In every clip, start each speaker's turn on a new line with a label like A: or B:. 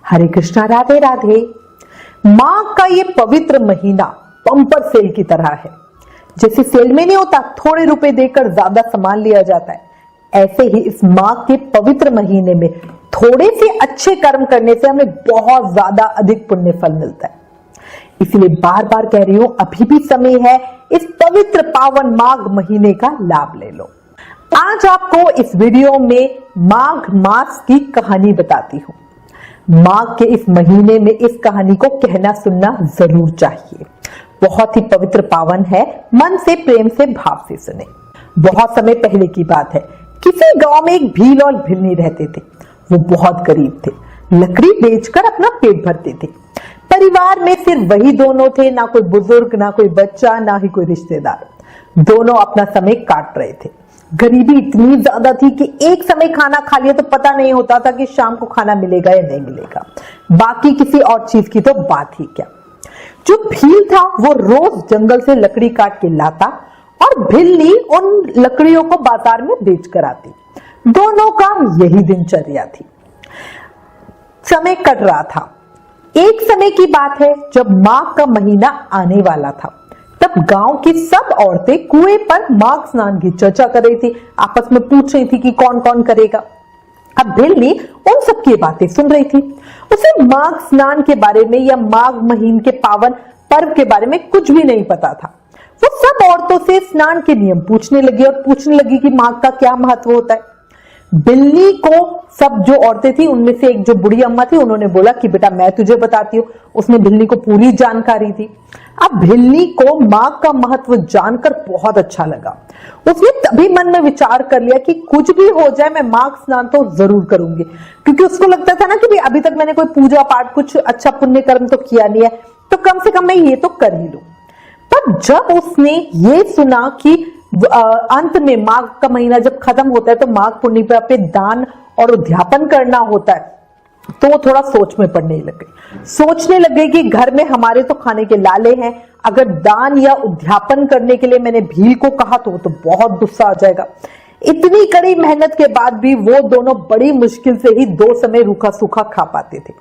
A: हरे कृष्णा, राधे राधे। माघ का ये पवित्र महीना बम्पर सेल की तरह है। जैसे सेल में नहीं होता थोड़े रुपए देकर ज्यादा सामान लिया जाता है, ऐसे ही इस माघ के पवित्र महीने में थोड़े से अच्छे कर्म करने से हमें बहुत ज्यादा अधिक पुण्य फल मिलता है। इसलिए बार बार कह रही हूं, अभी भी समय है, इस पवित्र पावन माघ महीने का लाभ ले लो। आज आपको इस वीडियो में माघ मास की कहानी बताती हूं। माघ के इस महीने में इस कहानी को कहना सुनना जरूर चाहिए। बहुत ही पवित्र पावन है, मन से प्रेम से भाव से सुने। बहुत समय पहले की बात है, किसी गांव में एक भील और भिलनी रहते थे। वो बहुत गरीब थे, लकड़ी बेचकर अपना पेट भरते थे। परिवार में सिर्फ वही दोनों थे, ना कोई बुजुर्ग, ना कोई बच्चा, ना ही कोई रिश्तेदार। दोनों अपना समय काट रहे थे। गरीबी इतनी ज्यादा थी कि एक समय खाना खा लिया तो पता नहीं होता था कि शाम को खाना मिलेगा या नहीं मिलेगा, बाकी किसी और चीज की तो बात ही क्या। जो भील था वो रोज जंगल से लकड़ी काट के लाता और भिल्ली उन लकड़ियों को बाजार में बेच कर आती। दोनों का यही दिनचर्या थी। समय कट रहा था। एक समय की बात है जब माघ का महीना आने वाला था। तब गांव की सब औरतें कुएं पर माघ स्नान की चर्चा कर रही थी, आपस में पूछ रही थी कि कौन कौन करेगा। अब भिल्ली उन सब की बातें सुन रही थी। उसे माघ स्नान के बारे में या माघ महीने के पावन पर्व के बारे में कुछ भी नहीं पता था। वो सब औरतों से स्नान के नियम पूछने लगी और पूछने लगी कि माघ का क्या महत्व होता है। बिल्ली को सब जो औरतें थी उनमें से एक जो बुढ़ी अम्मा थी, उन्होंने बोला कि बेटा मैं तुझे बताती हूँ। उसने बिल्ली को पूरी जानकारी दी। अब बिल्ली को माघ का महत्व जानकर बहुत अच्छा लगा। उसने तभी मन में विचार कर लिया कि कुछ भी हो जाए मैं माघ स्नान तो जरूर करूंगी, क्योंकि उसको लगता था ना कि अभी तक मैंने कोई पूजा पाठ कुछ अच्छा पुण्य कर्म तो किया नहीं है, तो कम से कम मैं ये तो कर ही लूं। पर जब उसने ये सुना कि अंत में माघ का महीना जब खत्म होता है तो माघ पूर्णिमा पे दान और उद्यापन करना होता है, तो वो थोड़ा सोच में पड़ने लग गई। सोचने लग गई कि घर में हमारे तो खाने के लाले हैं, अगर दान या उद्यापन करने के लिए मैंने भील को कहा तो वो तो बहुत गुस्सा आ जाएगा। इतनी कड़ी मेहनत के बाद भी वो दोनों बड़ी मुश्किल से ही 2 समय रूखा सूखा खा पाते थे।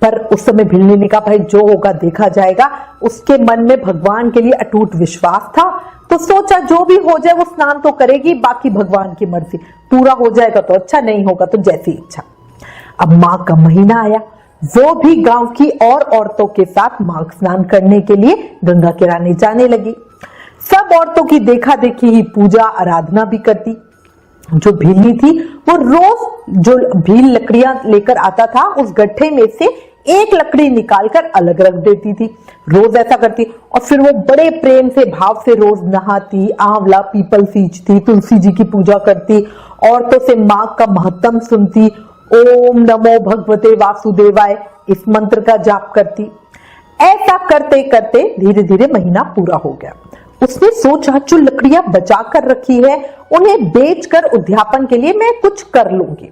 A: पर उस समय भिल्ली ने कहा भाई जो होगा देखा जाएगा। उसके मन में भगवान के लिए अटूट विश्वास था, तो सोचा जो भी हो जाए वो स्नान तो करेगी, बाकी भगवान की मर्जी, पूरा हो जाएगा तो अच्छा, नहीं होगा तो जैसी इच्छा। अब माघ का महीना आया, वो भी गांव की और औरतों के साथ माघ स्नान करने के लिए गंगा किनारे जाने लगी। सब औरतों की देखा देखी ही पूजा आराधना भी करती। जो भीली थी वो रोज जो भील लकड़ियां लेकर आता था उस गड्ढे में से एक लकड़ी निकालकर अलग रख देती थी। रोज ऐसा करती और फिर वो बड़े प्रेम से भाव से रोज नहाती, आंवला पीपल सींचती, तुलसी जी की पूजा करती, औरतों से माघ का महत्व सुनती, ओम नमो भगवते वासुदेवाय इस मंत्र का जाप करती। ऐसा करते करते धीरे धीरे महीना पूरा हो गया। उसने सोचा जो लकड़ियां बचा कर रखी है उन्हें बेचकर उद्यापन के लिए मैं कुछ कर लूंगी।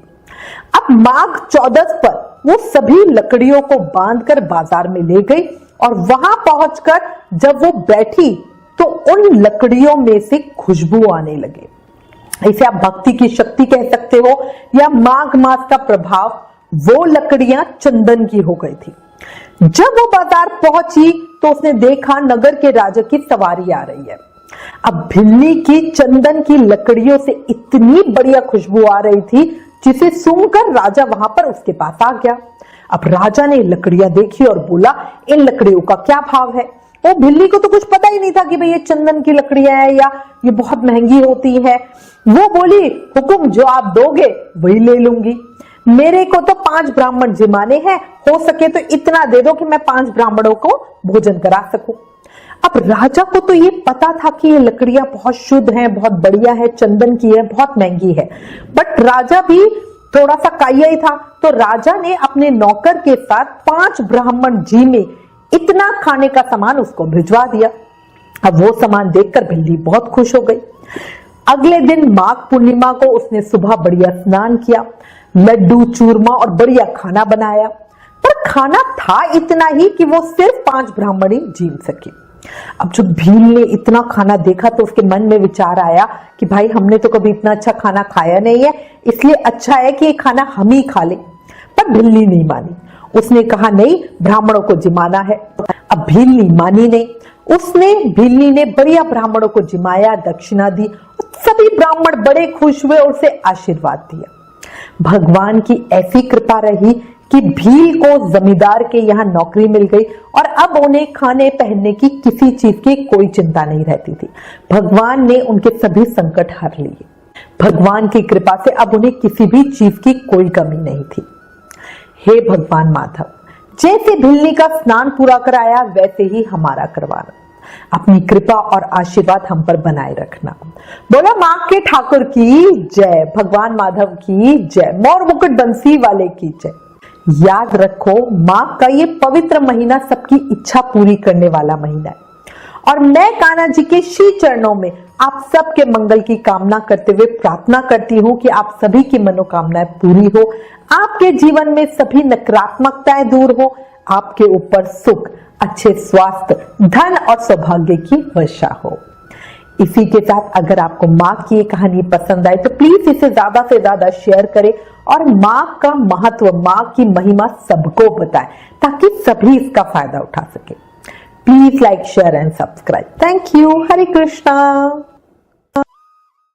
A: अब माघ 14 पर वो सभी लकड़ियों को बांधकर बाजार में ले गई और वहां पहुंचकर जब वो बैठी तो उन लकड़ियों में से खुशबू आने लगे। इसे आप भक्ति की शक्ति कह सकते हो या माघ मास का प्रभाव। वो लकड़ियां चंदन की हो गई थी। जब वो बाजार पहुंची तो उसने देखा नगर के राजा की सवारी आ रही है। अब भिल्ली की चंदन की लकड़ियों से इतनी बढ़िया खुशबू आ रही थी जिसे सूंघकर राजा वहां पर उसके पास आ गया। अब राजा ने लकड़ियां देखी और बोला इन लकड़ियों का क्या भाव है। वो भिल्ली को तो कुछ पता ही नहीं था कि भाई ये चंदन की लकड़ियां हैं या ये बहुत महंगी होती है। वो बोली हुकुम जो आप दोगे वही ले लूंगी। मेरे को तो 5 ब्राह्मण जिमाने हैं, हो सके तो इतना दे दो कि मैं 5 ब्राह्मणों को भोजन करा सकूं। अब राजा को तो ये पता था कि ये लकड़ियां बहुत शुद्ध हैं, बहुत बढ़िया है, चंदन की है, बहुत महंगी है, बट राजा भी थोड़ा सा काया ही था। तो राजा ने अपने नौकर के साथ 5 ब्राह्मण जी में इतना खाने का सामान उसको भिजवा दिया। अब वो सामान देखकर भिल्ली बहुत खुश हो गई। अगले दिन माघ पूर्णिमा को उसने सुबह बढ़िया स्नान किया, लड्डू चूरमा और बढ़िया खाना बनाया। पर खाना था इतना ही कि वो सिर्फ 5 ब्राह्मण ही जीम सके। अब जब भील ने इतना खाना देखा तो उसके मन में विचार आया कि भाई हमने तो कभी इतना अच्छा खाना खाया नहीं है, इसलिए अच्छा है कि ये खाना हम ही खा ले। पर भिल्ली नहीं मानी। उसने कहा नहीं, ब्राह्मणों को जिमाना है। अब भीलनी मानी नहीं। भीलनी ने बढ़िया ब्राह्मणों को जिमाया, दक्षिणा दी, सभी ब्राह्मण बड़े खुश हुए और उसे आशीर्वाद दिया। भगवान की ऐसी कृपा रही कि भील को जमींदार के यहाँ नौकरी मिल गई और अब उन्हें खाने पहनने की किसी चीज की कोई चिंता नहीं रहती थी। भगवान ने उनके सभी संकट हर लिए। भगवान की कृपा से अब उन्हें किसी भी चीज की कोई कमी नहीं थी। हे भगवान माधव, जैसे भीलनी का स्नान पूरा कराया वैसे ही हमारा करवाना। अपनी कृपा और आशीर्वाद हम पर बनाए रखना। बोला मां के ठाकुर की जय, भगवान माधव की जय, मोर मुकुट बंसी वाले की जय। याद रखो, मां का ये पवित्र महीना सबकी इच्छा पूरी करने वाला महीना है और मैं कान्हा जी के श्री चरणों में आप सबके मंगल की कामना करते हुए प्रार्थना करती हूँ कि आप सभी की मनोकामनाएं पूरी हो, आपके जीवन में सभी नकारात्मकताएं दूर हो, आपके ऊपर सुख, अच्छे स्वास्थ्य, धन और सौभाग्य की वर्षा हो। इसी के साथ अगर आपको माँ की ये कहानी पसंद आए तो प्लीज इसे ज्यादा से ज्यादा शेयर करें और माँ का महत्व, माँ की महिमा सबको बताएं ताकि सभी इसका फायदा उठा सके। Please like, share and subscribe. Thank you. Hare Krishna.